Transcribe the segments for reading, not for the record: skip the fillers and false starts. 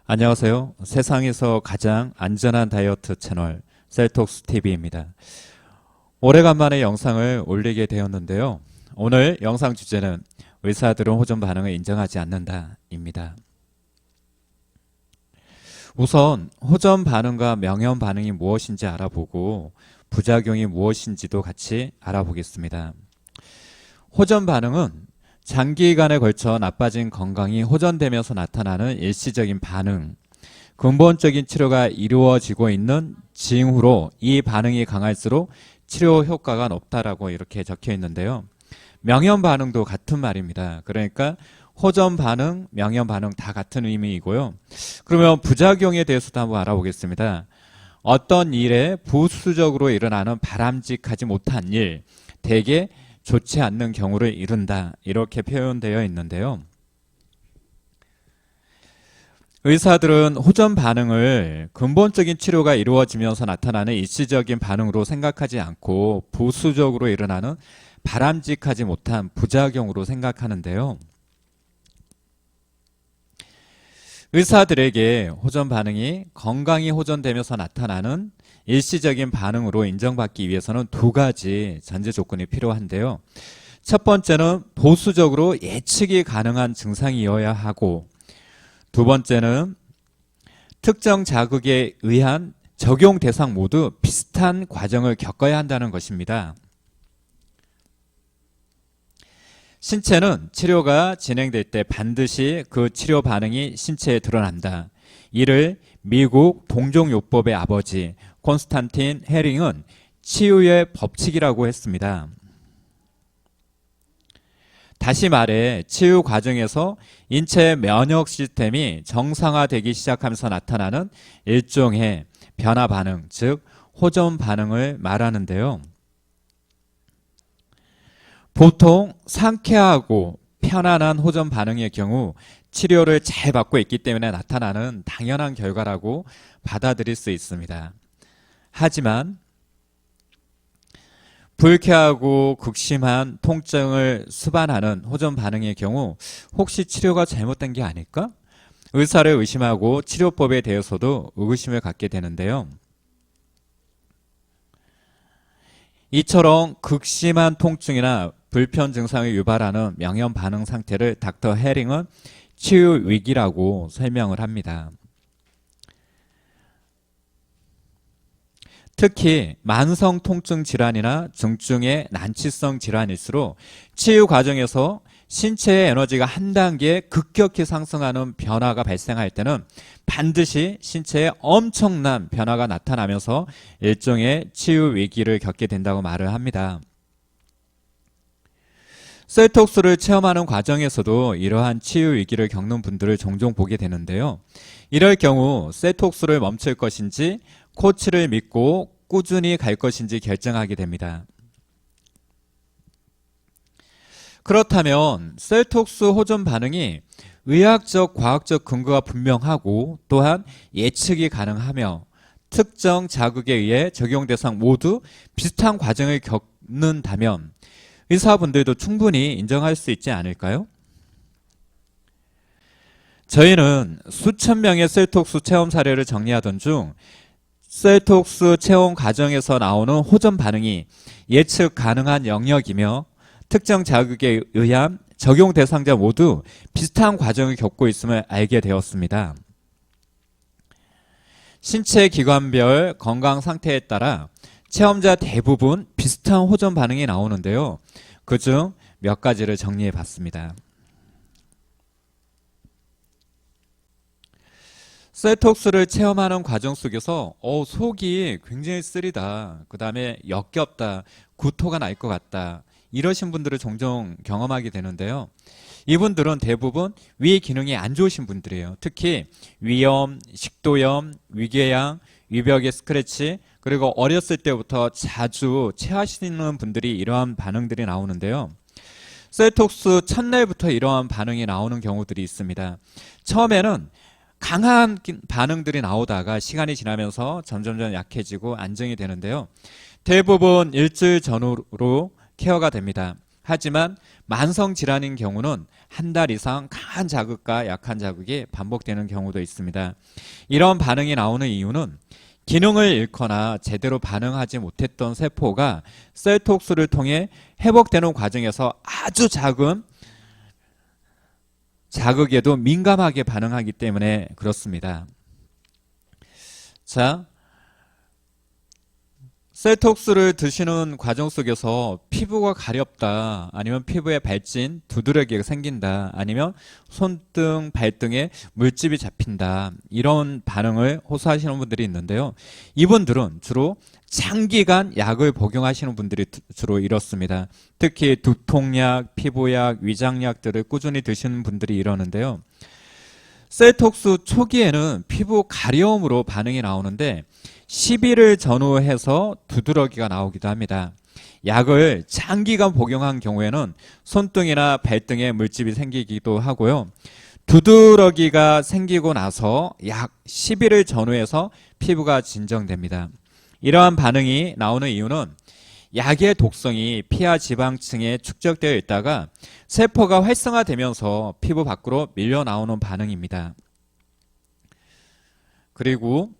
안녕하세요. 세상에서 가장 안전한 다이어트 채널 셀톡스 TV입니다. 오래간만에 영상을 올리게 되었는데요. 오늘 영상 주제는 의사들은 호전 반응을 인정하지 않는다입니다. 우선 호전 반응과 명현 반응이 무엇인지 알아보고 부작용이 무엇인지도 같이 알아보겠습니다. 호전 반응은 장기간에 걸쳐 나빠진 건강이 호전되면서 나타나는 일시적인 반응, 근본적인 치료가 이루어지고 있는 징후로 이 반응이 강할수록 치료 효과가 높다라고 이렇게 적혀 있는데요. 명현 반응도 같은 말입니다. 그러니까 호전 반응, 명현 반응 다 같은 의미이고요. 그러면 부작용에 대해서도 한번 알아보겠습니다. 어떤 일에 부수적으로 일어나는 바람직하지 못한 일, 대개 좋지 않는 경우를 이룬다, 이렇게 표현되어 있는데요. 의사들은 호전 반응을 근본적인 치료가 이루어지면서 나타나는 일시적인 반응으로 생각하지 않고 부수적으로 일어나는 바람직하지 못한 부작용으로 생각하는데요. 의사들에게 호전 반응이 건강이 호전되면서 나타나는 일시적인 반응으로 인정받기 위해서는 두 가지 전제 조건이 필요한데요. 첫 번째는 보수적으로 예측이 가능한 증상이어야 하고, 두 번째는 특정 자극에 의한 적용 대상 모두 비슷한 과정을 겪어야 한다는 것입니다. 신체는 치료가 진행될 때 반드시 그 치료 반응이 신체에 드러난다. 이를 미국 동종요법의 아버지 콘스탄틴 헤링은 치유의 법칙이라고 했습니다. 다시 말해 치유 과정에서 인체의 면역 시스템이 정상화되기 시작하면서 나타나는 일종의 변화 반응, 즉 호전 반응을 말하는데요. 보통 상쾌하고 편안한 호전 반응의 경우 치료를 잘 받고 있기 때문에 나타나는 당연한 결과라고 받아들일 수 있습니다. 하지만 불쾌하고 극심한 통증을 수반하는 호전 반응의 경우 혹시 치료가 잘못된 게 아닐까? 의사를 의심하고 치료법에 대해서도 의구심을 갖게 되는데요. 이처럼 극심한 통증이나 불편 증상을 유발하는 명현 반응 상태를 닥터 헤링은 치유 위기라고 설명을 합니다. 특히 만성 통증 질환이나 중증의 난치성 질환일수록 치유 과정에서 신체의 에너지가 한 단계 급격히 상승하는 변화가 발생할 때는 반드시 신체에 엄청난 변화가 나타나면서 일종의 치유 위기를 겪게 된다고 말을 합니다. 셀톡스를 체험하는 과정에서도 이러한 치유 위기를 겪는 분들을 종종 보게 되는데요. 이럴 경우 셀톡스를 멈출 것인지 코치를 믿고 꾸준히 갈 것인지 결정하게 됩니다. 그렇다면 셀톡스 호전 반응이 의학적, 과학적 근거가 분명하고 또한 예측이 가능하며 특정 자극에 의해 적용 대상 모두 비슷한 과정을 겪는다면 의사분들도 충분히 인정할 수 있지 않을까요? 저희는 수천 명의 셀톡스 체험 사례를 정리하던 중 셀톡스 체험 과정에서 나오는 호전 반응이 예측 가능한 영역이며 특정 자극에 의한 적용 대상자 모두 비슷한 과정을 겪고 있음을 알게 되었습니다. 신체 기관별 건강 상태에 따라 체험자 대부분 비슷한 호전 반응이 나오는데요. 그중 몇 가지를 정리해 봤습니다. 셀톡스를 체험하는 과정 속에서 속이 굉장히 쓰리다, 그 다음에 역겹다, 구토가 날 것 같다, 이러신 분들을 종종 경험하게 되는데요. 이분들은 대부분 위 기능이 안 좋으신 분들이에요. 특히 위염, 식도염, 위궤양, 위벽의 스크래치, 그리고 어렸을 때부터 자주 체하시는 분들이 이러한 반응들이 나오는데요. 셀톡스 첫날부터 이러한 반응이 나오는 경우들이 있습니다. 처음에는 강한 반응들이 나오다가 시간이 지나면서 점점 약해지고 안정이 되는데요. 대부분 일주일 전후로 케어가 됩니다. 하지만 만성 질환인 경우는 한 달 이상 강한 자극과 약한 자극이 반복되는 경우도 있습니다. 이런 반응이 나오는 이유는 기능을 잃거나 제대로 반응하지 못했던 세포가 셀톡스를 통해 회복되는 과정에서 아주 작은 자극에도 민감하게 반응하기 때문에 그렇습니다. 자, 셀톡스를 드시는 과정 속에서 피부가 가렵다, 아니면 피부에 발진, 두드러기가 생긴다, 아니면 손등, 발등에 물집이 잡힌다, 이런 반응을 호소하시는 분들이 있는데요. 이분들은 주로 장기간 약을 복용하시는 분들이 주로 이렇습니다. 특히 두통약, 피부약, 위장약들을 꾸준히 드시는 분들이 이러는데요. 셀톡스 초기에는 피부 가려움으로 반응이 나오는데 10일을 전후해서 두드러기가 나오기도 합니다. 약을 장기간 복용한 경우에는 손등이나 발등에 물집이 생기기도 하고요. 두드러기가 생기고 나서 약 10일을 전후해서 피부가 진정됩니다. 이러한 반응이 나오는 이유는 약의 독성이 피하 지방층에 축적되어 있다가 세포가 활성화되면서 피부 밖으로 밀려 나오는 반응입니다. 그리고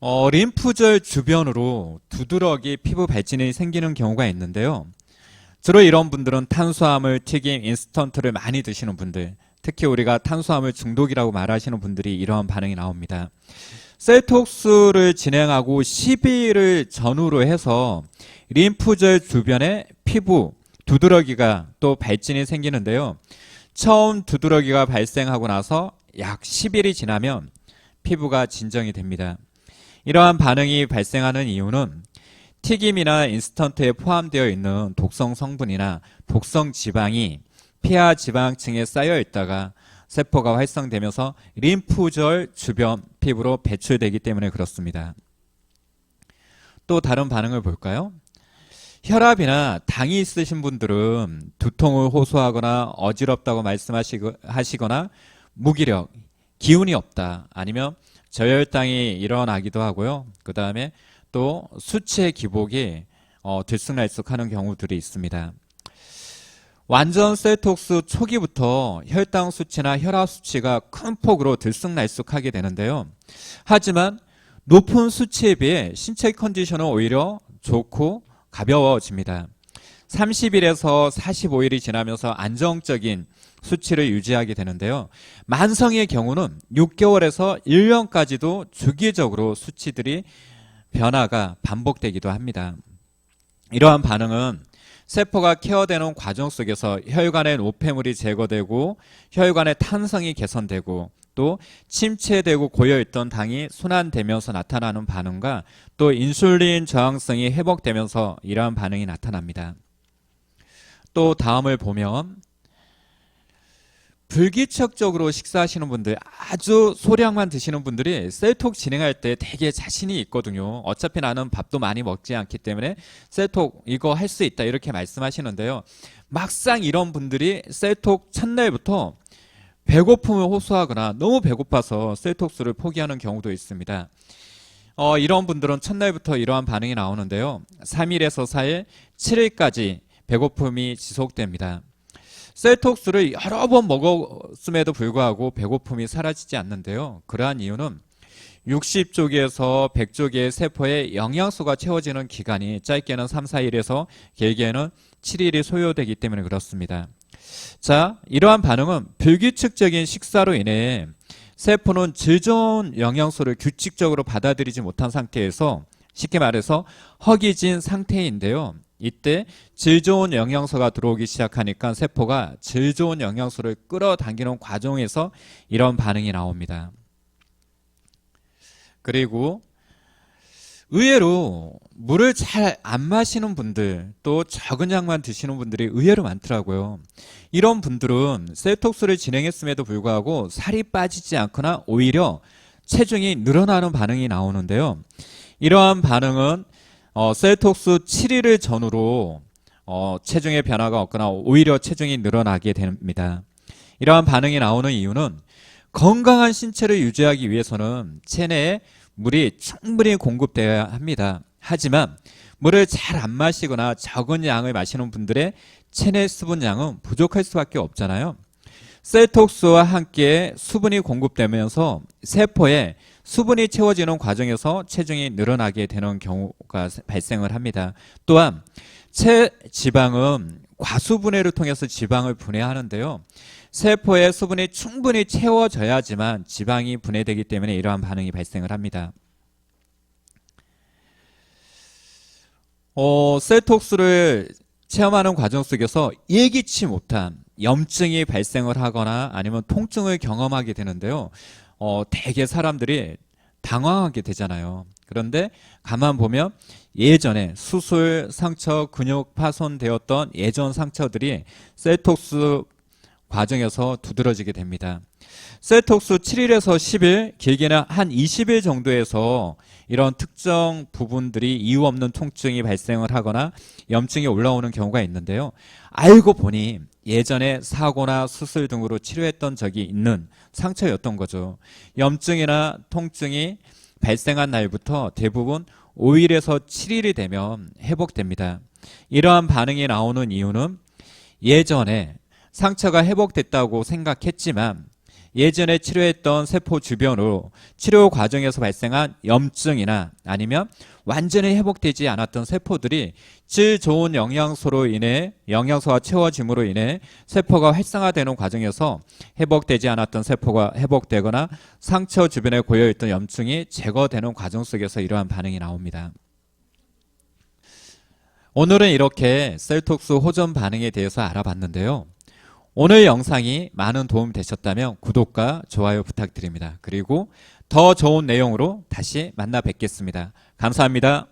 림프절 주변으로 두드러기 피부 발진이 생기는 경우가 있는데요. 주로 이런 분들은 탄수화물, 튀김, 인스턴트를 많이 드시는 분들, 특히 우리가 탄수화물 중독이라고 말하시는 분들이 이러한 반응이 나옵니다. 셀톡스를 진행하고 10일을 전후로 해서 림프절 주변에 피부, 두드러기가 또 발진이 생기는데요. 처음 두드러기가 발생하고 나서 약 10일이 지나면 피부가 진정이 됩니다. 이러한 반응이 발생하는 이유는 튀김이나 인스턴트에 포함되어 있는 독성 성분이나 독성 지방이 피하 지방층에 쌓여 있다가 세포가 활성되면서 림프절 주변 피부로 배출되기 때문에 그렇습니다. 또 다른 반응을 볼까요? 혈압이나 당이 있으신 분들은 두통을 호소하거나 어지럽다고 말씀하시거나 무기력, 기운이 없다, 아니면 저혈당이 일어나기도 하고요. 그 다음에 또 수치의 기복이 들쑥날쑥하는 경우들이 있습니다. 완전 셀톡스 초기부터 혈당 수치나 혈압 수치가 큰 폭으로 들쑥날쑥하게 되는데요. 하지만 높은 수치에 비해 신체 컨디션은 오히려 좋고 가벼워집니다. 30일에서 45일이 지나면서 안정적인 수치를 유지하게 되는데요. 만성의 경우는 6개월에서 1년까지도 주기적으로 수치들이 변화가 반복되기도 합니다. 이러한 반응은 세포가 케어되는 과정 속에서 혈관의 노폐물이 제거되고 혈관의 탄성이 개선되고 또 침체되고 고여있던 당이 순환되면서 나타나는 반응과 또 인슐린 저항성이 회복되면서 이러한 반응이 나타납니다. 또 다음을 보면 불규칙적으로 식사하시는 분들, 아주 소량만 드시는 분들이 셀톡 진행할 때 되게 자신이 있거든요. 어차피 나는 밥도 많이 먹지 않기 때문에 셀톡 이거 할 수 있다 이렇게 말씀하시는데요. 막상 이런 분들이 셀톡 첫날부터 배고픔을 호소하거나 너무 배고파서 셀톡스를 포기하는 경우도 있습니다. 이런 분들은 첫날부터 이러한 반응이 나오는데요. 3일에서 4일, 7일까지 배고픔이 지속됩니다. 셀톡스를 여러 번 먹었음에도 불구하고 배고픔이 사라지지 않는데요. 그러한 이유는 60쪽에서 100쪽의 세포에 영양소가 채워지는 기간이 짧게는 3, 4일에서 길게는 7일이 소요되기 때문에 그렇습니다. 자, 이러한 반응은 불규칙적인 식사로 인해 세포는 질 좋은 영양소를 규칙적으로 받아들이지 못한 상태에서 쉽게 말해서 허기진 상태인데요. 이때 질 좋은 영양소가 들어오기 시작하니까 세포가 질 좋은 영양소를 끌어당기는 과정에서 이런 반응이 나옵니다. 그리고 의외로 물을 잘 안 마시는 분들, 또 적은 양만 드시는 분들이 의외로 많더라고요. 이런 분들은 셀톡스를 진행했음에도 불구하고 살이 빠지지 않거나 오히려 체중이 늘어나는 반응이 나오는데요. 이러한 반응은 셀톡스 7일을 전후로 체중의 변화가 없거나 오히려 체중이 늘어나게 됩니다. 이러한 반응이 나오는 이유는 건강한 신체를 유지하기 위해서는 체내에 물이 충분히 공급되어야 합니다. 하지만 물을 잘 안 마시거나 적은 양을 마시는 분들의 체내 수분 양은 부족할 수밖에 없잖아요. 셀톡스와 함께 수분이 공급되면서 세포에 수분이 채워지는 과정에서 체중이 늘어나게 되는 경우가 발생을 합니다. 또한 체지방은 과수분해를 통해서 지방을 분해하는데요. 세포에 수분이 충분히 채워져야지만 지방이 분해되기 때문에 이러한 반응이 발생을 합니다. 셀톡스를 체험하는 과정 속에서 예기치 못한 염증이 발생을 하거나 아니면 통증을 경험하게 되는데요. 대개 사람들이 당황하게 되잖아요. 그런데 가만 보면 예전에 수술, 상처, 근육 파손되었던 예전 상처들이 셀톡스 과정에서 두드러지게 됩니다. 셀톡스 7일에서 10일, 길게는 한 20일 정도에서 이런 특정 부분들이 이유 없는 통증이 발생을 하거나 염증이 올라오는 경우가 있는데요. 알고 보니 예전에 사고나 수술 등으로 치료했던 적이 있는 상처였던 거죠. 염증이나 통증이 발생한 날부터 대부분 5일에서 7일이 되면 회복됩니다. 이러한 반응이 나오는 이유는 예전에 상처가 회복됐다고 생각했지만 예전에 치료했던 세포 주변으로 치료 과정에서 발생한 염증이나 아니면 완전히 회복되지 않았던 세포들이 질 좋은 영양소로 인해 영양소가 채워짐으로 인해 세포가 활성화되는 과정에서 회복되지 않았던 세포가 회복되거나 상처 주변에 고여있던 염증이 제거되는 과정 속에서 이러한 반응이 나옵니다. 오늘은 이렇게 셀톡스 호전 반응에 대해서 알아봤는데요. 오늘 영상이 많은 도움 되셨다면 구독과 좋아요 부탁드립니다. 그리고 더 좋은 내용으로 다시 만나 뵙겠습니다. 감사합니다.